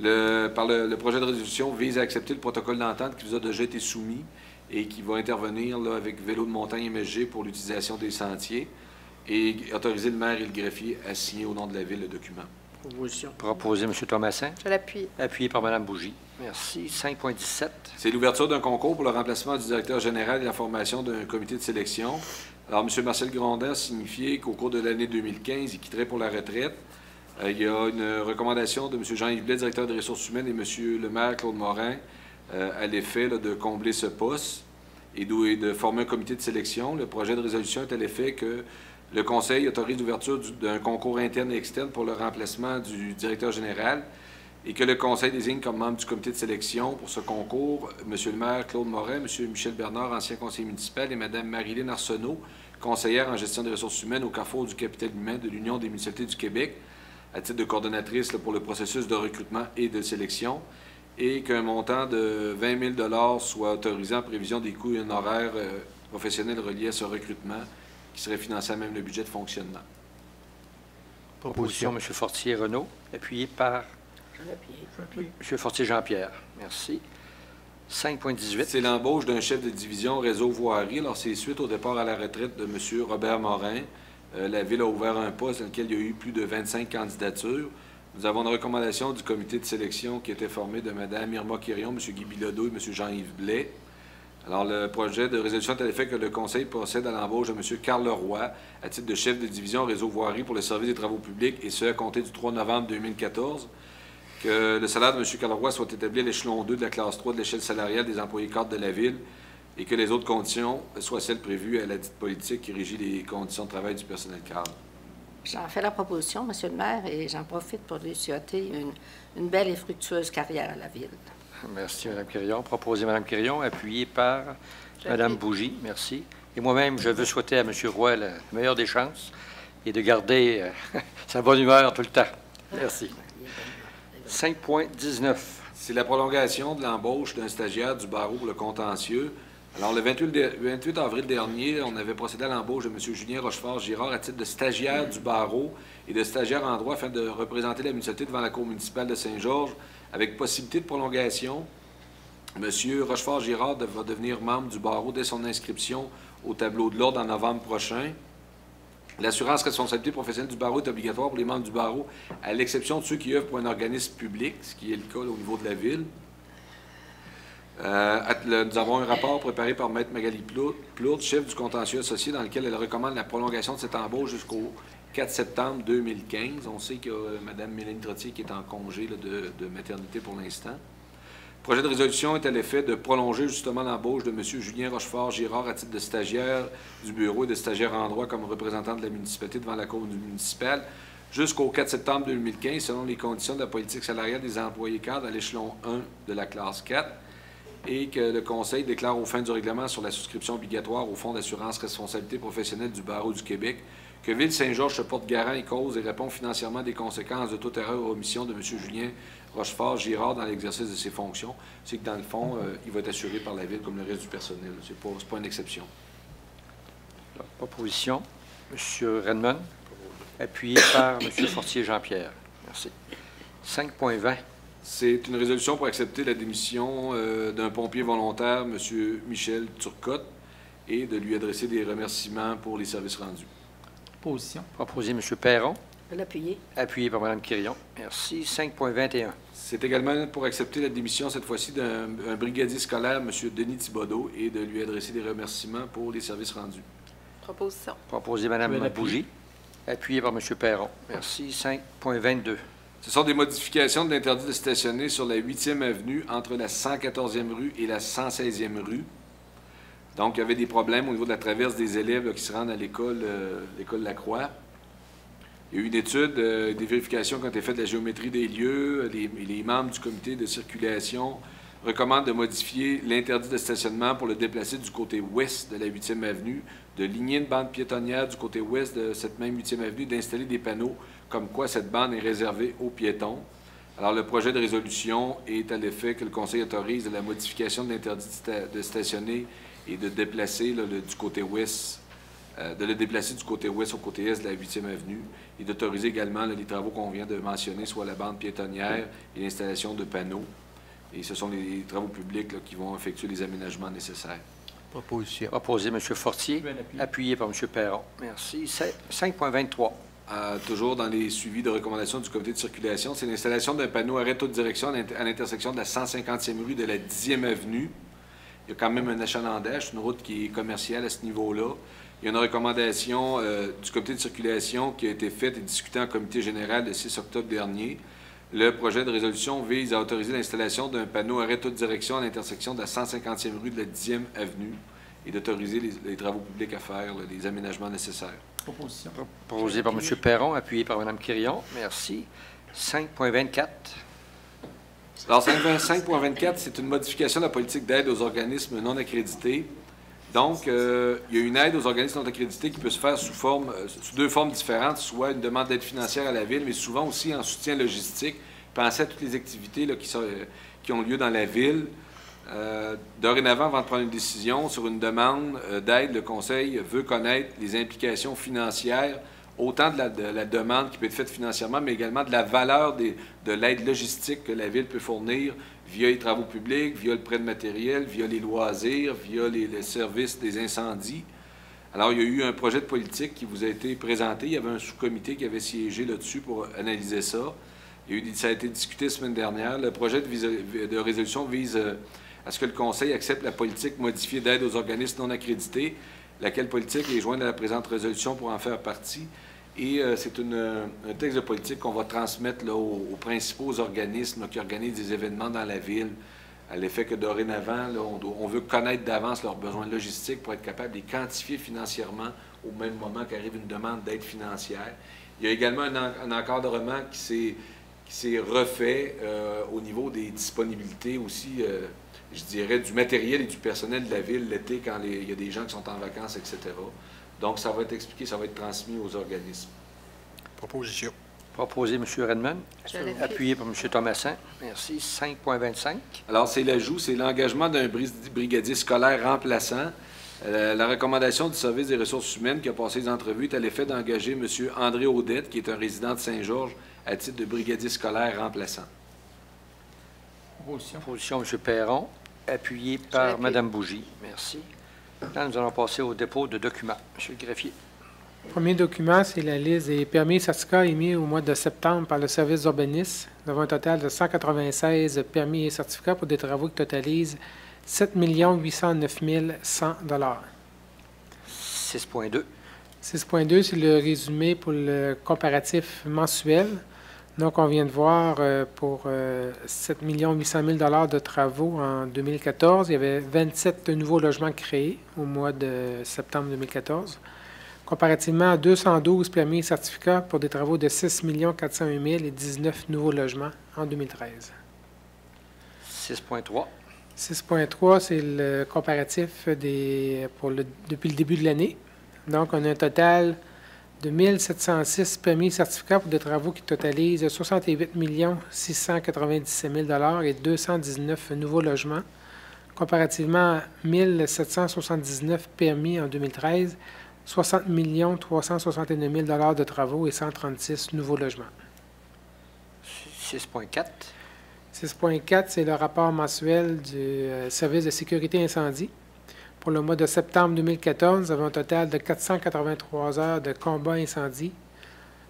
Le projet de résolution vise à accepter le protocole d'entente qui vous a déjà été soumis et qui va intervenir là, avec Vélo de montagne MSG pour l'utilisation des sentiers et autoriser le maire et le greffier à signer au nom de la Ville le document. Proposition. Proposé M. Thomasin. Je l'appuie. Appuyé par Mme Bougie. Merci. 5.17. C'est l'ouverture d'un concours pour le remplacement du directeur général et la formation d'un comité de sélection. Alors, M. Marcel Grondin a signifié qu'au cours de l'année 2015, il quitterait pour la retraite. Il y a une recommandation de M. Jean-Yves Blais, directeur des ressources humaines, et M. le maire Claude Morin, à l'effet de combler ce poste et de former un comité de sélection. Le projet de résolution est à l'effet que le Conseil autorise l'ouverture d'un concours interne et externe pour le remplacement du directeur général et que le Conseil désigne comme membre du comité de sélection pour ce concours M. le maire Claude Morin, M. Michel Bernard, ancien conseiller municipal, et Mme Marilyn Arsenault, conseillère en gestion des ressources humaines au Carrefour du capital humain de l'Union des municipalités du Québec, à titre de coordonnatrice pour le processus de recrutement et de sélection, et qu'un montant de 20 000 soit autorisé en prévision des coûts et honoraires professionnels reliés à ce recrutement, qui serait financé à même le budget de fonctionnement. Proposition, M. Fortier-Renaud, appuyé par Je l'appuie. M. Fortier-Jean-Pierre. Merci. 5.18. C'est l'embauche d'un chef de division réseau voirie. Alors, c'est suite au départ à la retraite de M. Robert Morin. La Ville a ouvert un poste dans lequel il y a eu plus de 25 candidatures. Nous avons une recommandation du comité de sélection qui était formé de Mme Irma Quirion, M. Guy Bilodeau et M. Jean-Yves Blais. Alors, le projet de résolution est à l'effet que le Conseil procède à l'embauche de M. Carl Leroy à titre de chef de division réseau voirie pour le service des travaux publics, et ce, à compter du 3 novembre 2014. Que le salaire de M. Carl Leroy soit établi à l'échelon 2 de la classe 3 de l'échelle salariale des employés cadres de la Ville, et que les autres conditions soient celles prévues à la dite politique qui régit les conditions de travail du personnel cadre. J'en fais la proposition, M. le maire, et j'en profite pour lui souhaiter une belle et fructueuse carrière à la Ville. Merci, Mme Quirion. Proposé Mme Quirion, appuyé par Mme Bougie. Merci. Et moi-même, je veux souhaiter à M. Roy la meilleure des chances et de garder sa bonne humeur tout le temps. Merci. 5.19. C'est la prolongation de l'embauche d'un stagiaire du barreau pour le contentieux. Alors, le 28 avril dernier, on avait procédé à l'embauche de M. Julien Rochefort-Girard à titre de stagiaire du barreau et de stagiaire en droit afin de représenter la municipalité devant la Cour municipale de Saint-Georges avec possibilité de prolongation. M. Rochefort-Girard va devenir membre du barreau dès son inscription au tableau de l'ordre en novembre prochain. L'assurance responsabilité professionnelle du barreau est obligatoire pour les membres du barreau, à l'exception de ceux qui œuvrent pour un organisme public, ce qui est le cas là, au niveau de la Ville. Nous avons un rapport préparé par Mme Magali Plourde, chef du contentieux associé, dans lequel elle recommande la prolongation de cette embauche jusqu'au 4 septembre 2015. On sait qu'il y a Mme Mélanie Trottier qui est en congé là, de maternité pour l'instant. Le projet de résolution est à l'effet de prolonger justement l'embauche de M. Julien Rochefort-Girard à titre de stagiaire du bureau et de stagiaire en droit comme représentant de la municipalité devant la Cour municipale jusqu'au 4 septembre 2015, selon les conditions de la politique salariale des employés cadres à l'échelon 1 de la classe 4, et que le Conseil déclare aux fins du règlement sur la souscription obligatoire au Fonds d'assurance responsabilité professionnelle du barreau du Québec que Ville-Saint-Georges se porte garant et cause et répond financièrement des conséquences de toute erreur ou omission de M. Julien Rochefort-Girard dans l'exercice de ses fonctions. C'est que, dans le fond, il va être assuré par la Ville comme le reste du personnel. Ce n'est pas une exception. Proposition. M. Redmond, appuyé par M. Fortier-Jean-Pierre. Merci. 5.20. C'est une résolution pour accepter la démission d'un pompier volontaire, M. Michel Turcotte, et de lui adresser des remerciements pour les services rendus. Proposition. Proposé M. Perron, Je vais l'appuyer. appuyé par Mme Quirion. Merci. 5.21. C'est également pour accepter la démission, cette fois-ci, d'un brigadier scolaire, M. Denis Thibodeau, et de lui adresser des remerciements pour les services rendus. Proposition. Proposé Je vais Mme l'appuyer. Bougie, appuyé par M. Perron. Merci. 5.22. Ce sont des modifications de l'interdit de stationner sur la 8e avenue entre la 114e rue et la 116e rue. Donc, il y avait des problèmes au niveau de la traverse des élèves là, qui se rendent à l'école Lacroix. Il y a eu une étude, des vérifications qui ont été faites de la géométrie des lieux. Les membres du comité de circulation recommandent de modifier l'interdit de stationnement pour le déplacer du côté ouest de la 8e avenue, de ligner une bande piétonnière du côté ouest de cette même 8e avenue, d'installer des panneaux comme quoi cette bande est réservée aux piétons. Alors, le projet de résolution est à l'effet que le Conseil autorise la modification de l'interdit de stationner et de déplacer là, du côté ouest, de le déplacer du côté ouest au côté est de la 8e avenue et d'autoriser également là, les travaux qu'on vient de mentionner, soit la bande piétonnière et l'installation de panneaux. Et ce sont les travaux publics là, qui vont effectuer les aménagements nécessaires. Proposition. Proposé M. Fortier, Je vais l'appuyer. appuyé par M. Perron. Merci. 5.23. Toujours dans les suivis de recommandations du comité de circulation, c'est l'installation d'un panneau arrêt toute direction à l'intersection de la 150e rue de la 10e avenue. Il y a quand même un achalandage, une route qui est commerciale à ce niveau-là. Il y a une recommandation du comité de circulation qui a été faite et discutée en comité général le 6 octobre dernier. Le projet de résolution vise à autoriser l'installation d'un panneau arrêt toute direction à l'intersection de la 150e rue de la 10e avenue et d'autoriser les travaux publics à faire, là, les aménagements nécessaires. Proposition. Proposé par M. Perron, appuyé par Mme Quirion. Merci. 5.24. Alors, 5.24, c'est une modification de la politique d'aide aux organismes non accrédités. Donc, il y a une aide aux organismes non accrédités qui peut se faire sous deux formes différentes, soit une demande d'aide financière à la Ville, mais souvent aussi en soutien logistique. Pensez à toutes les activités là, qui ont lieu dans la Ville. Dorénavant, avant de prendre une décision sur une demande d'aide, le Conseil veut connaître les implications financières autant de la demande qui peut être faite financièrement, mais également de la valeur de l'aide logistique que la Ville peut fournir via les travaux publics, via le prêt de matériel, via les loisirs, via les services des incendies. Alors, il y a eu un projet de politique qui vous a été présenté. Il y avait un sous-comité qui avait siégé là-dessus pour analyser ça. Ça a été discuté la semaine dernière. Le projet de résolution vise à ce que le Conseil accepte la politique modifiée d'aide aux organismes non accrédités, laquelle politique est jointe à la présente résolution pour en faire partie. Et c'est un texte de politique qu'on va transmettre là, aux principaux organismes là, qui organisent des événements dans la Ville, à l'effet que dorénavant, là, on veut connaître d'avance leurs besoins logistiques pour être capable de les quantifier financièrement au même moment qu'arrive une demande d'aide financière. Il y a également un encadrement qui s'est refait au niveau des disponibilités aussi, je dirais, du matériel et du personnel de la Ville l'été quand il y a des gens qui sont en vacances, etc. Donc, ça va être expliqué, ça va être transmis aux organismes. Proposition. Proposé, M. Redmond. Appuyé par M. Thomassin. Merci. 5.25. Alors, c'est l'ajout, c'est l'engagement d'un brigadier scolaire remplaçant. La recommandation du service des ressources humaines qui a passé les entrevues est à l'effet d'engager M. André Audette, qui est un résident de Saint-Georges, à titre de brigadier scolaire remplaçant. Proposition. Proposition, M. Perron. Appuyé par Mme Bougie. Merci. Maintenant, nous allons passer au dépôt de documents. M. le greffier. Le premier document, c'est la liste des permis et certificats émis au mois de septembre par le service d'urbanisme. Nous avons un total de 196 permis et certificats pour des travaux qui totalisent 7 809 100 6.2. 6.2, c'est le résumé pour le comparatif mensuel. Donc, on vient de voir pour 7 800 000 de travaux en 2014. Il y avait 27 nouveaux logements créés au mois de septembre 2014. Comparativement à 212 permis et certificats pour des travaux de 6 401 000 et 19 nouveaux logements en 2013. 6.3. 6.3, c'est le comparatif depuis le début de l'année. Donc, on a un total de 1706 permis et certificats pour des travaux qui totalisent 68 697 000 et 219 nouveaux logements, comparativement à 1779 permis en 2013, 60 369 000 de travaux et 136 nouveaux logements. 6.4. 6.4, c'est le rapport mensuel du service de sécurité incendie. Pour le mois de septembre 2014, nous avons un total de 483 heures de combat incendie,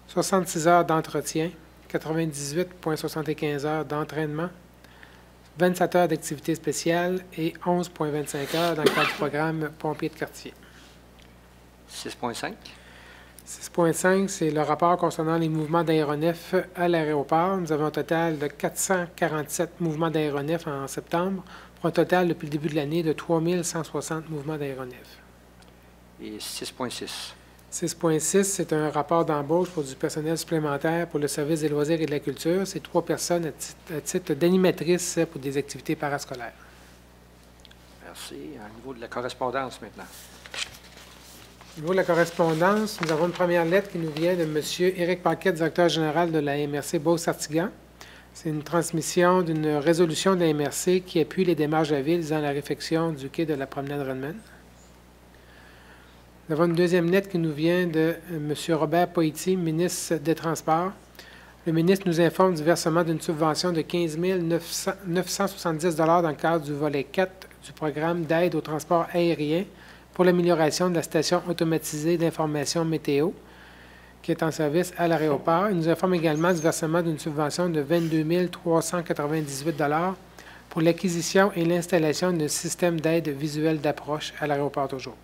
66 heures d'entretien, 98,75 heures d'entraînement, 27 heures d'activité spéciale et 11,25 heures dans le cadre du programme Pompiers de quartier. 6.5. 6.5, c'est le rapport concernant les mouvements d'aéronefs à l'aéroport. Nous avons un total de 447 mouvements d'aéronefs en septembre, pour un total depuis le début de l'année de 3 160 mouvements d'aéronefs. Et 6.6. 6.6, c'est un rapport d'embauche pour du personnel supplémentaire pour le service des loisirs et de la culture. C'est 3 personnes à titre d'animatrices pour des activités parascolaires. Merci. Au niveau de la correspondance maintenant. Au niveau de la correspondance, nous avons une première lettre qui nous vient de M. Éric Paquet, directeur général de la MRC Beauce-Sartiguan. C'est une transmission d'une résolution de la MRC qui appuie les démarches de la Ville dans la réfection du quai de la promenade Redmond. Nous avons une deuxième lettre qui nous vient de M. Robert Poitier, ministre des Transports. Le ministre nous informe du versement d'une subvention de 15 970 dans le cadre du volet 4 du programme d'aide au transport aérien pour l'amélioration de la station automatisée d'information météo qui est en service à l'aéroport. Il nous informe également du versement d'une subvention de 22 398 pour l'acquisition et l'installation d'un système d'aide visuelle d'approche à l'aéroport toujours.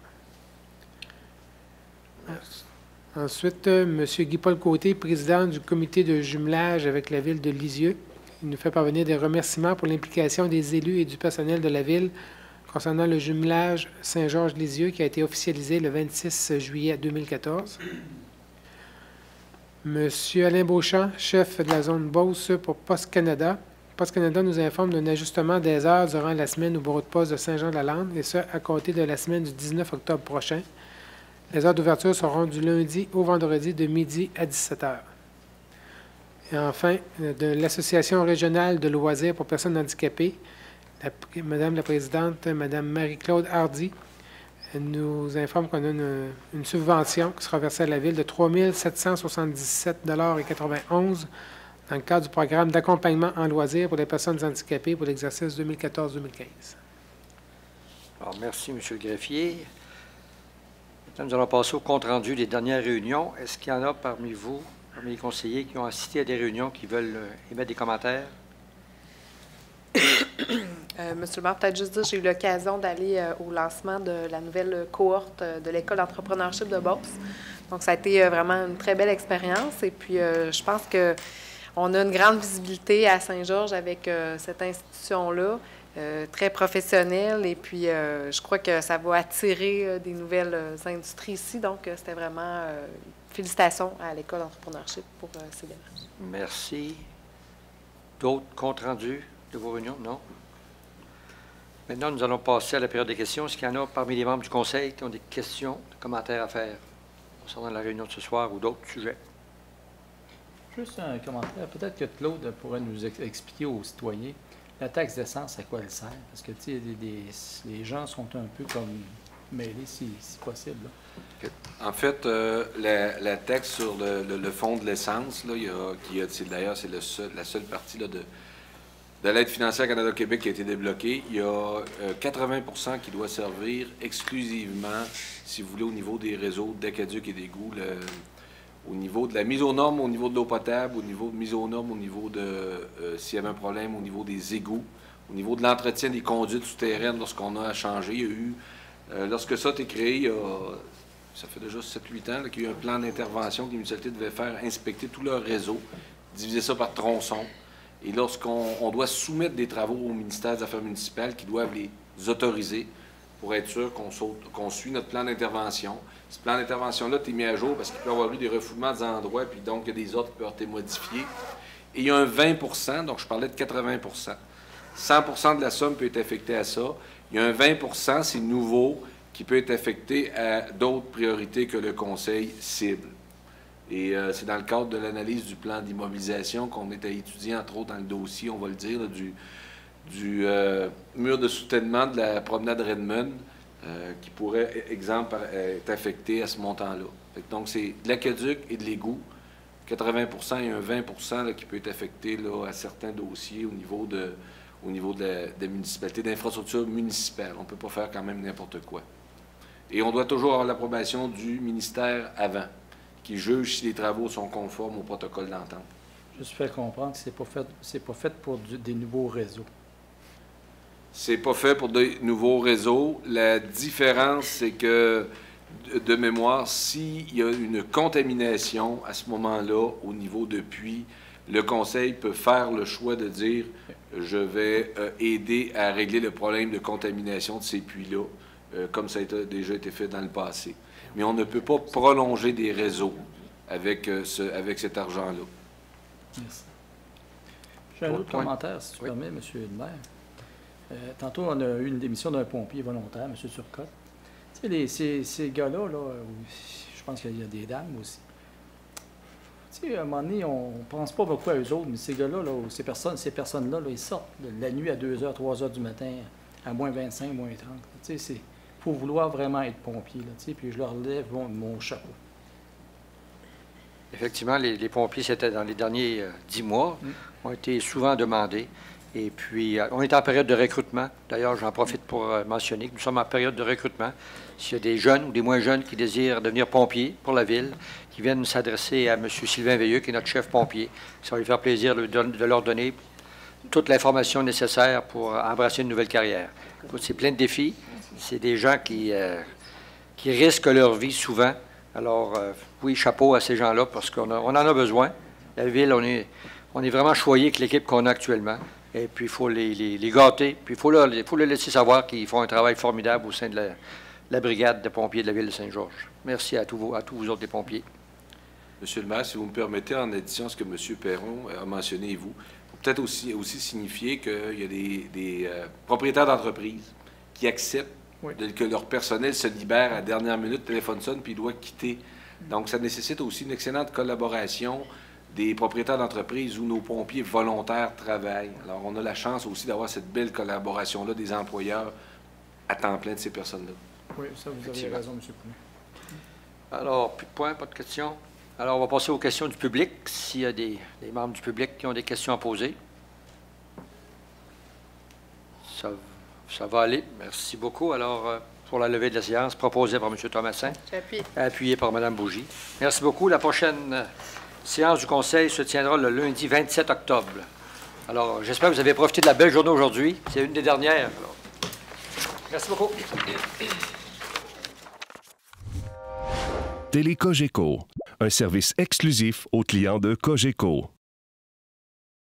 Ensuite, M. Guy-Paul Côté, président du comité de jumelage avec la Ville de Lisieux. Il nous fait parvenir des remerciements pour l'implication des élus et du personnel de la Ville concernant le jumelage Saint-Georges-Lisieux qui a été officialisé le 26 juillet 2014. M. Alain Beauchamp, chef de la zone Beauce pour Poste Canada. Poste Canada nous informe d'un ajustement des heures durant la semaine au bureau de poste de Saint-Jean-de-la-Lande, et ce, à compter de la semaine du 19 octobre prochain. Les heures d'ouverture seront du lundi au vendredi de midi à 17 h. Et enfin, de l'Association régionale de loisirs pour personnes handicapées, Madame la présidente, Madame Marie-Claude Hardy, Elle nous informe qu'on a une subvention qui sera versée à la Ville de 3 777,91 $ dans le cadre du programme d'accompagnement en loisirs pour les personnes handicapées pour l'exercice 2014-2015. Alors, merci, M. le greffier. Maintenant, nous allons passer au compte-rendu des dernières réunions. Est-ce qu'il y en a parmi vous, parmi les conseillers, qui ont assisté à des réunions, qui veulent émettre des commentaires? Monsieur le maire, peut-être juste dire, j'ai eu l'occasion d'aller au lancement de la nouvelle cohorte de l'École d'entrepreneurship de Beauce. Donc, ça a été vraiment une très belle expérience. Et puis, je pense qu'on a une grande visibilité à Saint-Georges avec cette institution-là, très professionnelle. Et puis, je crois que ça va attirer des nouvelles industries ici. Donc, c'était vraiment félicitations à l'École d'entrepreneurship pour ces démarches. Merci. D'autres comptes rendus de vos réunions? Non? Maintenant, nous allons passer à la période des questions. Est-ce qu'il y en a parmi les membres du Conseil qui ont des questions, des commentaires à faire concernant la réunion de ce soir ou d'autres sujets? Juste un commentaire. Peut-être que Claude pourrait nous expliquer aux citoyens la taxe d'essence, à quoi elle sert. Parce que, tu sais, les gens sont un peu comme mêlés, si possible. En fait, la taxe sur le fonds de l'essence, là, d'ailleurs, c'est la seule partie là, de l'aide financière Canada-Québec qui a été débloquée. Il y a 80 % qui doit servir exclusivement, si vous voulez, au niveau des réseaux d'aqueduc et d'égouts, au niveau de la mise aux normes, au niveau de l'eau potable, au niveau de mise aux normes, au niveau de, s'il y avait un problème, au niveau des égouts, au niveau de l'entretien des conduites souterraines lorsqu'on a à changer. Il y a eu, lorsque ça a été créé, ça fait déjà 7-8 ans qu'il y a eu un plan d'intervention que les municipalités devaient faire inspecter tout leur réseau, diviser ça par tronçons. Et lorsqu'on doit soumettre des travaux au ministère des Affaires municipales qui doivent les autoriser pour être sûr qu'on suit notre plan d'intervention. Ce plan d'intervention-là est mis à jour parce qu'il peut y avoir eu des refoulements des endroits, puis donc il y a des ordres qui peuvent être modifiés. Et il y a un 20 %, donc je parlais de 80 %. 100 % de la somme peut être affectée à ça. Il y a un 20 %, c'est nouveau, qui peut être affecté à d'autres priorités que le Conseil cible. Et c'est dans le cadre de l'analyse du plan d'immobilisation qu'on est à étudier, entre autres dans le dossier, on va le dire, là, du mur de soutènement de la promenade Redmond, qui pourrait, exemple, être affecté à ce montant-là. Donc, c'est de l'aqueduc et de l'égout, 80 % et un 20 % là, qui peut être affecté là, à certains dossiers au niveau de la municipalité, d'infrastructure municipale. On ne peut pas faire quand même n'importe quoi. Et on doit toujours avoir l'approbation du ministère avant, qui juge si les travaux sont conformes au protocole d'entente. Juste faire comprendre que c'est pas fait pour des nouveaux réseaux. C'est pas fait pour des nouveaux réseaux. La différence, c'est que, de mémoire, s'il y a une contamination à ce moment-là, au niveau de puits, le Conseil peut faire le choix de dire « je vais aider à régler le problème de contamination de ces puits-là », comme ça a déjà été fait dans le passé. Mais on ne peut pas prolonger des réseaux avec cet argent-là. Merci. J'ai un autre commentaire, si tu permets, M. le maire. Tantôt, on a eu une démission d'un pompier volontaire, M. Turcotte. Tu sais, ces gars-là, je pense qu'il y a des dames aussi. Tu sais, à un moment donné, on ne pense pas beaucoup à eux autres, mais ces gars-là, ces personnes-là, ils sortent la nuit à 2 h, 3 h du matin, à moins 25, moins 30. Tu sais, il faut vouloir vraiment être pompier, là, tu sais, puis je leur lève mon chapeau. Effectivement, les pompiers, c'était dans les derniers 10 mois, ont été souvent demandés. Et puis, on est en période de recrutement. D'ailleurs, j'en profite pour mentionner que nous sommes en période de recrutement. S'il y a des jeunes ou des moins jeunes qui désirent devenir pompiers pour la Ville, qui viennent s'adresser à M. Sylvain Veilleux, qui est notre chef pompier, ça va lui faire plaisir de leur donner toute l'information nécessaire pour embrasser une nouvelle carrière. Écoute, c'est plein de défis. C'est des gens qui risquent leur vie souvent. Alors, oui, chapeau à ces gens-là, parce qu'on en a besoin. La Ville, on est vraiment choyé avec l'équipe qu'on a actuellement. Et puis, il faut les gâter. Puis, il faut leur laisser savoir qu'ils font un travail formidable au sein de la brigade de pompiers de la Ville de Saint-Georges. Merci à tous vous autres des pompiers. Monsieur le maire, si vous me permettez, en addition à ce que M. Perron a mentionné, et vous, peut-être aussi signifier qu'il y a des propriétaires d'entreprises qui acceptent que leur personnel se libère à la dernière minute, téléphone sonne, puis il doit quitter. Donc, ça nécessite aussi une excellente collaboration des propriétaires d'entreprises où nos pompiers volontaires travaillent. Alors, on a la chance aussi d'avoir cette belle collaboration-là des employeurs à temps plein de ces personnes-là. Oui, ça, vous avez Effectivement. raison, M. Poulet. Alors, plus de points, pas de questions. Alors, on va passer aux questions du public. S'il y a des membres du public qui ont des questions à poser. Ça va aller. Merci beaucoup. Alors, pour la levée de la séance, proposée par M. Thomasin, J'appuie. appuyée par Mme Bougie. Merci beaucoup. La prochaine séance du Conseil se tiendra le lundi 27 octobre. Alors, j'espère que vous avez profité de la belle journée aujourd'hui. C'est une des dernières. Alors, merci beaucoup. Télé Cogeco, un service exclusif aux clients de Cogeco.